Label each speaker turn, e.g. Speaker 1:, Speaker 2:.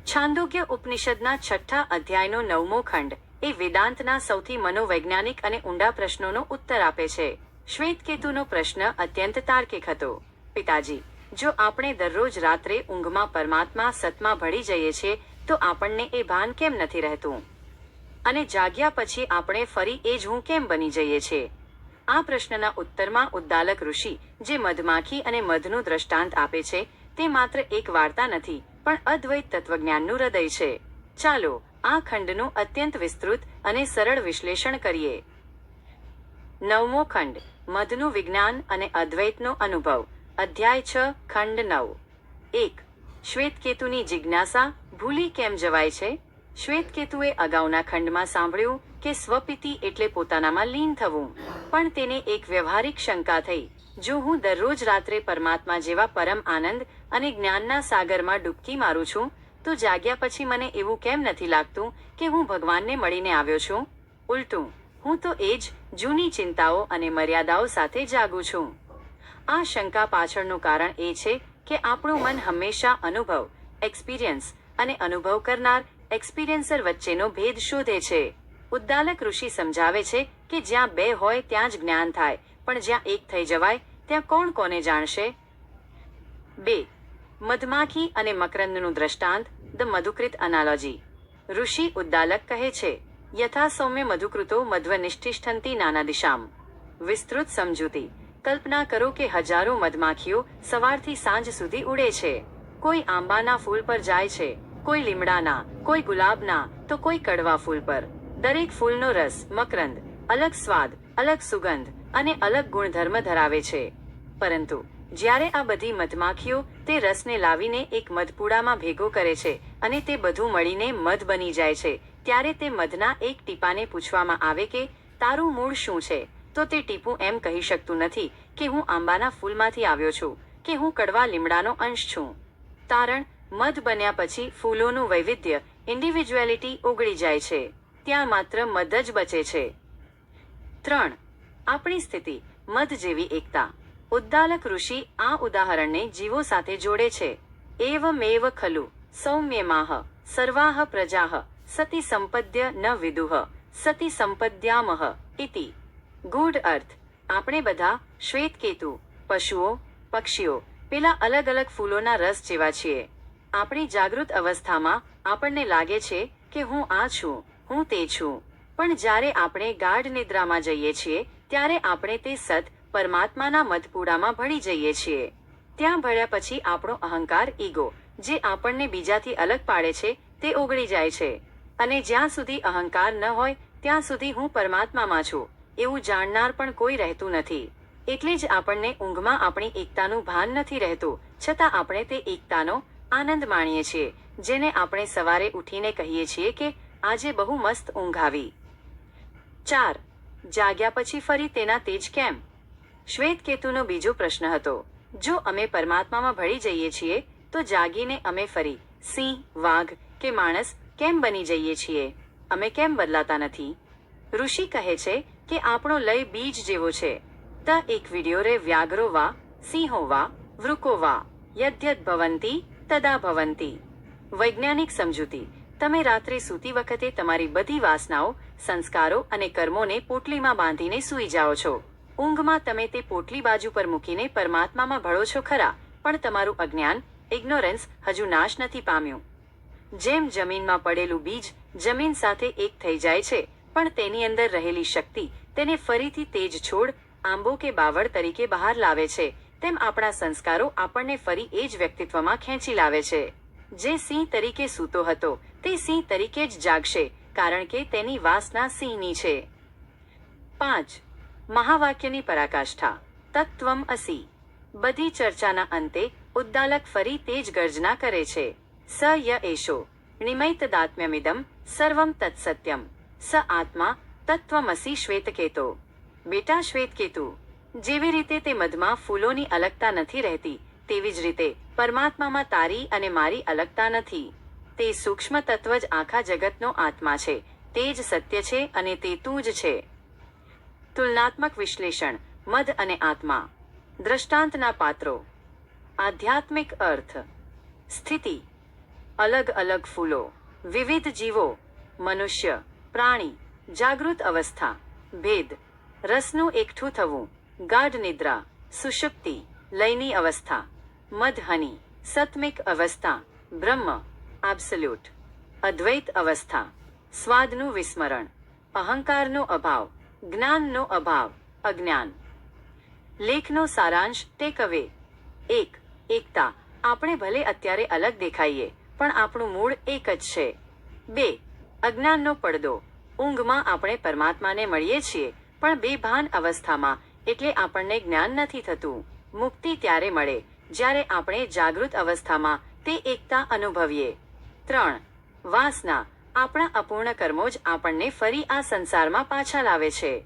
Speaker 1: છાંદોગ્ય ઉપનિષદના 6ઠા અધ્યાયનો 9મો ખંડ એ વેદાંતના સૌથી મનોવૈજ્ઞાનિક અને ઊંડા પ્રશ્નોનો ઉત્તર આપે છે. શ્વેતકેતુનો પ્રશ્ન અત્યંત તાર્કિક હતો. પિતાજી, જો આપણે દરરોજ રાત્રે ઊંઘમાં પરમાત્મા સતમાં ભળી જઈએ છીએ તો આપણને એ ભાન કેમ નથી રહેતું? અને જાગ્યા પછી આપણે ફરી એ જ હું કેમ બની જઈએ છીએ? આ પ્રશ્નના ઉત્તરમાં ઉદ્દાલક ઋષિ જે મધમાખી અને મધનું દ્રષ્ટાંત આપે છે તે માત્ર એક વાર્તા નથી પણ અદ્વૈત તત્વજ્ઞાનનું હૃદય છે. ચાલો આ ખંડનું અત્યંત વિસ્તૃત અને સરળ વિશ્લેષણ કરીએ. 9મો ખંડ, મધનું વિજ્ઞાન અને અદ્વૈતનો અનુભવ. અધ્યાય 6, ખંડ 9. 1. શ્વેતકેતુની જિજ્ઞાસા, ભૂલી કેમ જવાય છે? શ્વેતકેતુએ અગાઉના ખંડમાં સાંભળ્યું કે સ્વપિતિ એટલે પોતાનામાં લીન થવું, પણ તેને એક વ્યવહારિક શંકા થઈ. જો હું દરરોજ રાત્રે પરમાત્મા જેવા પરમ આનંદ અને જ્ઞાનના સાગરમાં ડૂબકી મારું છું તો જાગ્યા પછી મને એવું કેમ નથી લાગતું કે હું ભગવાનને મળીને આવ્યો છું? ઉલટું, હું તો એ જ જૂની ચિંતાઓ અને મર્યાદાઓ સાથે જાગું છું. આ શંકા પાછળનું કારણ એ છે કે આપણું મન હંમેશા અનુભવ એક્સપિરિયન્સ અને અનુભવ કરનાર એક્સપિરિયન્સર વચ્ચેનો ભેદ શોધે છે. ઉદ્દાલક ઋષિ સમજાવે છે કે જ્યાં બે હોય ત્યાં જ જ્ઞાન થાય, પણ જ્યાં એક થઈ જવાય ત્યાં કોણ કોને જાણશે? 2. મધમાખી અને મકરંદનું દ્રષ્ટાંત, ધ મધુકૃત એનાલોજી. ઋષિ ઉદ્દાલક કહે છે, યથા સૌમ્ય મધુકૃતો મધ્વનિષ્ઠિષ્ઠંતિ નાના દિશામ. વિસ્તૃત સમજૂતી. કલ્પના કરો કે હજારો મધમાખીઓ સવારથી સાંજ સુધી ઉડે છે. કોઈ આંબાના ફૂલ પર જાય છે, કોઈ લીમડાના, કોઈ ગુલાબના, તો કોઈ કડવા ફૂલ પર. દરેક ફૂલનો રસ, મકરંદ, અલગ સ્વાદ, અલગ સુગંધ અને અલગ ગુણધર્મ ધરાવે છે. પરંતુ જ્યારે આ બધી મધમાખીઓ તે રસને લાવીને એક મધપૂડામાં ભેગો કરે છે અને તે બધું મળીને મધ બની જાય છે, ત્યારે તે મધના એક ટીપાને પૂછવામાં આવે કે તારું મૂળ શું છે, તો તે ટીપું એમ કહી શકતું નથી કે હું આંબાના ફૂલમાંથી આવ્યો છું કે હું કડવા લીમડાનો અંશ છું. તારણ, મધ બન્યા પછી ફૂલોનું વૈવિધ્ય, ઇન્ડિવિજ્યુઆલિટી ઓગળી જાય છે. ત્યાં માત્ર મધ જ બચે છે. 3. આપણી સ્થિતિ, મધ જેવી એકતા. ઉદ્દાલક ઋષિ આ ઉદાહરણને જીવો સાથે જોડે છે. એવમેવ ખલુ સૌમ્યમાહ સર્વાહ પ્રજાહ સતિ સંપદ્ય ન વિદુઃ સતિ સંપદ્યામહ ઇતિ. ગૂઢ અર્થ, આપણે બધા શ્વેતકેતુ, પશુઓ, પક્ષીઓ, પેલા અલગ અલગ ફૂલોના રસ જેવા છીએ. આપણી જાગૃત અવસ્થામાં આપણને લાગે છે કે હું આ છું, હું તે છું. પણ જ્યારે આપણે ગાઢ નિદ્રામાં જઈએ છીએ ત્યારે આપણે તે સત પરમાત્માના મધપૂડામાં ભળી જઈએ છીએ. ત્યાં ભળ્યા પછી આપણો અહંકાર, ઈગો, જે આપણને બીજાથી અલગ પાડે છે તે ઓગળી જાય છે. અને જ્યાં સુધી અહંકાર ન હોય ત્યાં સુધી હું પરમાત્મામાં છું એવું જાણનાર પણ કોઈ રહેતું નથી. એટલે જ આપણને ઊંઘમાં આપણી એકતાનું ભાન નથી રહેતું, છતાં આપણે તે એકતાનો આનંદ માણીએ છીએ, જેને આપણે સવારે ઉઠીને કહીએ છીએ કે આજે બહુ મસ્ત ઊંઘ આવી. 4. જાગ્યા પછી ફરી તેના તેજ કેમ? શ્વેતકેતુનો બીજો પ્રશ્ન હતો, જો અમે પરમાત્મામાં ભળી જઈએ છીએ તો જાગીને અમે ફરી સિંહ, વાઘ કે માણસ કેમ બની જઈએ છીએ? અમે કેમ બદલાતા નથી? ઋષિ કહે છે કે આપણો લય બીજ જેવો છે. ત એક વિડિયોરે વ્યાઘ્રો વા સિંહો વા વૃકો વા યદ્યદ્ ભવંતી તદા ભવંતી. વૈજ્ઞાનિક સમજૂતી. તમે રાત્રે સૂતી વખતે તમારી બધી વાસનાઓ, સંસ્કારો અને કર્મોને પોટલીમાં બાંધીને સૂઈ જાઓ છો. ઊંઘમાં તમે તે પોટલી બાજુ પર મૂકીને પરમાત્મામાં ભળો છો ખરા, પણ તમારું અજ્ઞાન, ઇગ્નોરન્સ હજુ નાશ નથી પામ્યું. જેમ જમીનમાં પડેલું બીજ જમીન સાથે એક થઈ જાય છે પણ તેની અંદર રહેલી શક્તિ તેને ફરીથી તેજ છોડ, આંબો કે બાવળ તરીકે બહાર લાવે છે, તેમ આપણા સંસ્કારો આપણને ફરી એ જ વ્યક્તિત્વમાં ખેંચી લાવે છે. જે સિંહ તરીકે સૂતો હતો તે સિંહ તરીકે જ જાગશે, કારણ કે તેની વાસના સિંહની છે. 5. મહાવાક્યની પરાકાષ્ઠા, તત્વમ અસી. બધી ચર્ચાના અંતે ઉદ્દાલક ફરી તે જ ગર્જના કરે છે. સ ય એષો નિમૈતદાત્મ્યમિદમ સર્વમ તત્સત્યમ સ આત્મા તત્વમસી શ્વેતકેતો. બેટા શ્વેતકેતુ, જેવી રીતે તે મધમાં ફૂલોની અલગતા નથી રહેતી તેવી જ રીતે પરમાત્મામાં તારી અને મારી અલગતા નથી. તે સૂક્ષ્મ તત્વ જ આખા જગતનો આત્મા છે, તે જ સત્ય છે અને તે તું જ છે. તુલનાત્મક વિશ્લેષણ, મધ અને આત્મા. દ્રષ્ટાંતના પાત્રો. આધ્યાત્મિક અર્થ. સ્થિતિ. અલગ અલગ ફૂલો, વિવિધ જીવો, મનુષ્ય, પ્રાણી, જાગૃત અવસ્થા, ભેદ, રસનું એકઠું થવું, ગાઢ નિદ્રા, સુષુપ્તિ, લયની અવસ્થા, મધહની, સત્મિક અવસ્થા, બ્રહ્મ, એબ્સોલ્યુટ, અદ્વૈત અવસ્થા, સ્વાદનું વિસ્મરણ, અહંકારનો અભાવ, જ્ઞાનનો અભાવ, અજ્ઞાન. લેખનો સારાંશ ટેકઅવે. 1. એકતા. આપણે ભલે અત્યારે અલગ દેખાઈએ, પણ આપણું મૂળ એક જ છે. 2. અજ્ઞાનનો પડદો. ઊંઘમાં આપણે પરમાત્માને મળીએ છીએ, પણ બેભાન અવસ્થામાં, એટલે આપણને જ્ઞાન નથી થતું. મુક્તિ ત્યારે મળે, જ્યારે આપણે જાગૃત અવસ્થામાં તે એકતા અનુભવીએ. 3. વાસના. આપણા અપૂર્ણ કર્મો જ આપણને ફરી આ સંસારમાં પાછા લાવે છે.